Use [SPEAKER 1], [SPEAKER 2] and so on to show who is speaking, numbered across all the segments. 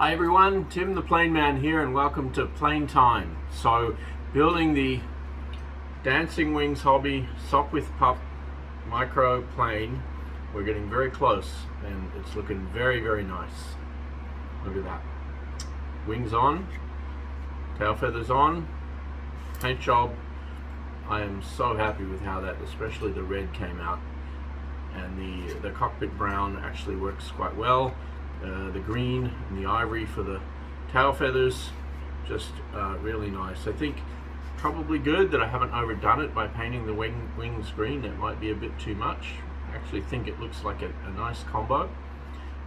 [SPEAKER 1] Hi everyone, Tim the Plane Man here and welcome to Plane Time. So, building the Dancing Wings Hobby Sopwith Pup micro plane. We're getting very close and it's looking very, very nice. Look at that. Wings on, tail feathers on, paint job. I am so happy with how that, especially the red, came out. And the cockpit brown actually works quite well. The green and the ivory for the tail feathers, just really nice. I think probably good that I haven't overdone it by painting the wings green. That might be a bit too much. I actually think it looks like a nice combo.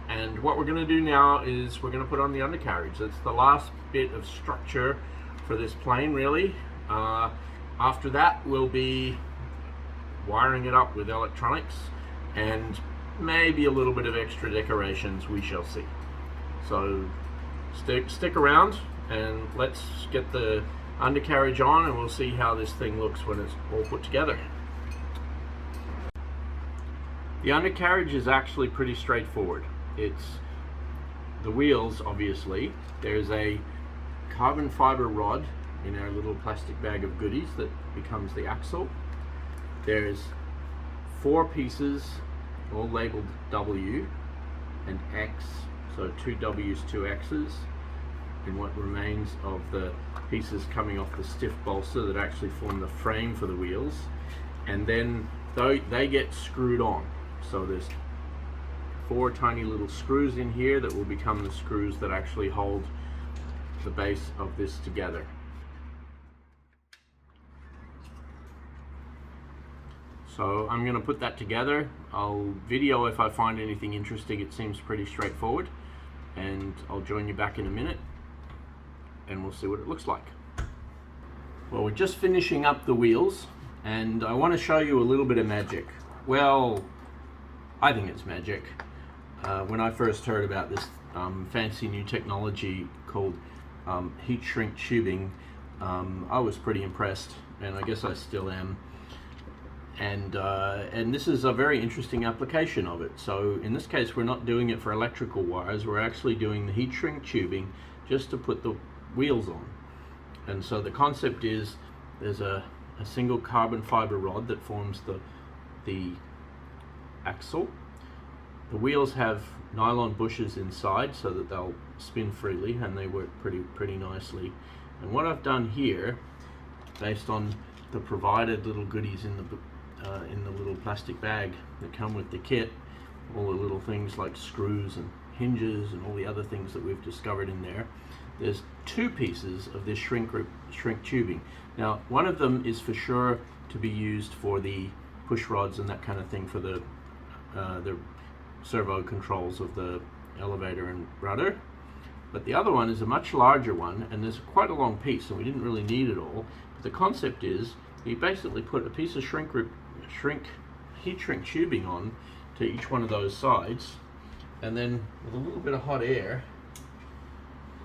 [SPEAKER 1] And what we're going to do now is we're going to put on the undercarriage. That's the last bit of structure for this plane, really. After that, we'll be wiring it up with electronics and maybe a little bit of extra decorations, we shall see. So stick around and let's get the undercarriage on and we'll see how this thing looks when it's all put together. The undercarriage is actually pretty straightforward. It's the wheels, obviously. There's a carbon fiber rod in our little plastic bag of goodies that becomes the axle. There's 4 pieces all labeled W and X, so 2 W's, 2 X's, in what remains of the pieces coming off the stiff balsa that actually form the frame for the wheels. And then they get screwed on, so there's 4 tiny little screws in here that will become the screws that actually hold the base of this together. So I'm going to put that together. I'll video if I find anything interesting. It seems pretty straightforward, and I'll join you back in a minute and we'll see what it looks like. Well, we're just finishing up the wheels and I want to show you a little bit of magic. Well, I think it's magic. When I first heard about this fancy new technology called heat shrink tubing, I was pretty impressed, and I guess I still am. And this is a very interesting application of it. So in this case, we're not doing it for electrical wires. We're actually doing the heat shrink tubing just to put the wheels on. And so the concept is there's a single carbon fiber rod that forms the axle. The wheels have nylon bushes inside so that they'll spin freely, and they work pretty nicely. And what I've done here, based on the provided little goodies in the little plastic bag that come with the kit, all the little things like screws and hinges and all the other things that we've discovered in there, there's 2 pieces of this shrink tubing. Now, one of them is for sure to be used for the push rods and that kind of thing for the servo controls of the elevator and rudder. But the other one is a much larger one, and there's quite a long piece, and we didn't really need it all. But the concept is you basically put a piece of heat shrink tubing on to each one of those sides, and then with a little bit of hot air,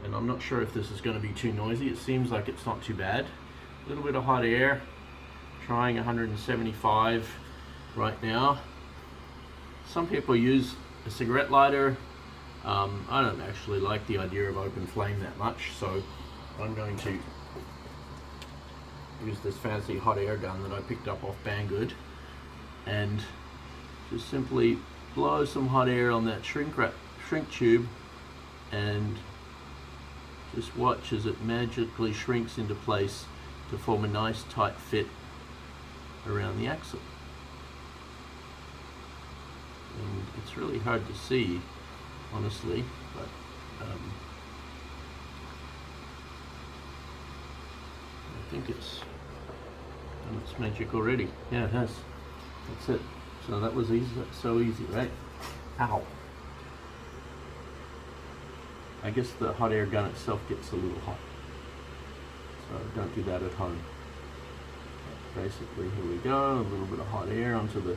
[SPEAKER 1] and I'm not sure if this is going to be too noisy, it seems like it's not too bad, a little bit of hot air, trying 175 right now. Some people use a cigarette lighter. I don't actually like the idea of open flame that much, so I'm going to use this fancy hot air gun that I picked up off Banggood and just simply blow some hot air on that shrink tube and just watch as it magically shrinks into place to form a nice tight fit around the axle. And it's really hard to see, honestly, but I think it's done its magic already. Yeah, it has. That's it. So that was easy. So easy, right? Ow. I guess the hot air gun itself gets a little hot, so don't do that at home. Basically, here we go. A little bit of hot air onto the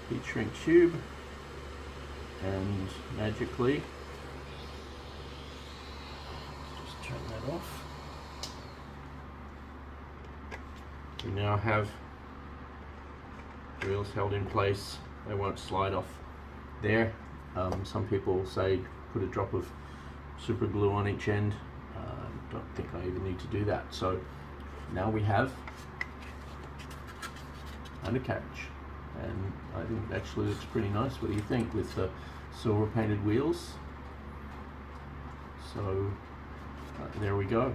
[SPEAKER 1] heat shrink tube, and magically, just turn that off. We now have wheels held in place. They won't slide off there. Some people say put a drop of super glue on each end. Don't think I even need to do that. So now we have undercarriage, and I think it actually looks pretty nice. What do you think, with the silver painted wheels? So there we go.